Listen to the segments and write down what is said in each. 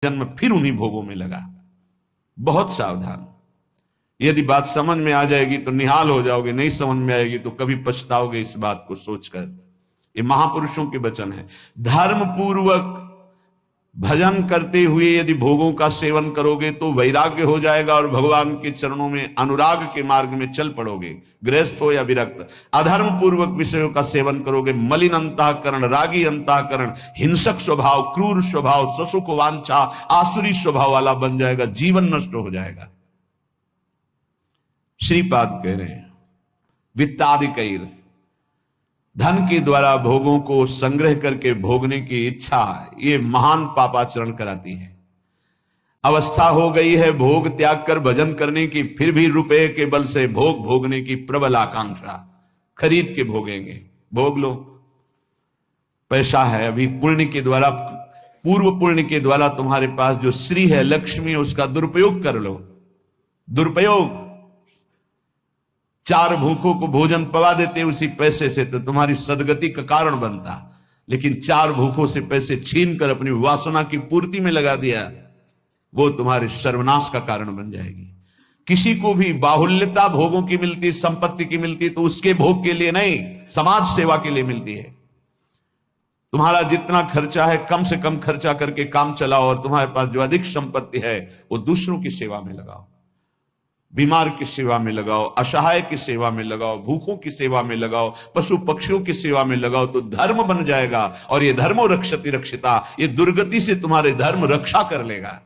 जन्म फिर उन्हीं भोगों में लगा। बहुत सावधान। यदि बात समझ में आ जाएगी तो निहाल हो जाओगे, नहीं समझ में आएगी तो कभी पछताओगे इस बात को सोचकर। ये महापुरुषों के वचन है। धर्म पूर्वक भजन करते हुए यदि भोगों का सेवन करोगे तो वैराग्य हो जाएगा और भगवान के चरणों में अनुराग के मार्ग में चल पड़ोगे, गृहस्थ हो या विरक्त। अधर्म पूर्वक विषयों का सेवन करोगे, मलिन अंतःकरण, रागी अंतःकरण, हिंसक स्वभाव, क्रूर स्वभाव, ससुख वांछा, आसुरी स्वभाव वाला बन जाएगा, जीवन नष्ट हो जाएगा। श्रीपाद कह रहे हैं वित्तादिकैर, धन के द्वारा भोगों को संग्रह करके भोगने की इच्छा ये महान पापाचरण कराती है। अवस्था हो गई है भोग त्याग कर भजन करने की, फिर भी रुपए के बल से भोग भोगने की प्रबल आकांक्षा, खरीद के भोगेंगे, भोग लो। पैसा है अभी पुण्य के द्वारा, पूर्व पुण्य के द्वारा तुम्हारे पास जो श्री है, लक्ष्मी है, उसका दुरुपयोग कर लो। दुरुपयोग, 4 भूखों को भोजन पवा देते उसी पैसे से तो तुम्हारी सदगति का कारण बनता, लेकिन 4 भूखों से पैसे छीन कर अपनी वासना की पूर्ति में लगा दिया, वो तुम्हारे सर्वनाश का कारण बन जाएगी। किसी को भी बाहुल्यता भोगों की मिलती, संपत्ति की मिलती तो उसके भोग के लिए नहीं, समाज सेवा के लिए मिलती है। तुम्हारा जितना खर्चा है कम से कम खर्चा करके काम चलाओ और तुम्हारे पास जो अधिक संपत्ति है वो दूसरों की सेवा में लगाओ, बीमार की सेवा में लगाओ, असहाय की सेवा में लगाओ, भूखों की सेवा में लगाओ, पशु पक्षियों की सेवा में लगाओ, तो धर्म बन जाएगा। और ये धर्मो रक्षति रक्षिता, ये दुर्गति से तुम्हारे धर्म रक्षा कर लेगा।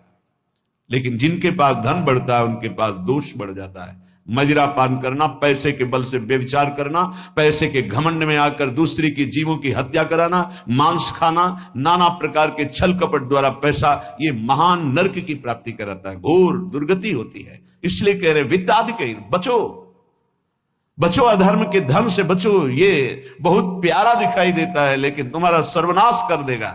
लेकिन जिनके पास धन बढ़ता है उनके पास दोष बढ़ जाता है। मदिरा पान करना, पैसे के बल से व्यभिचार करना, पैसे के घमंड में आकर दूसरी की जीवों की हत्या कराना, मांस खाना, नाना प्रकार के छल कपट द्वारा पैसा, ये महान नरक की प्राप्ति कराता है, घोर दुर्गति होती है। इसलिए कह रहे वित्तादिकैर, बचो बचो, अधर्म के धन से बचो। ये बहुत प्यारा दिखाई देता है लेकिन तुम्हारा सर्वनाश कर देगा।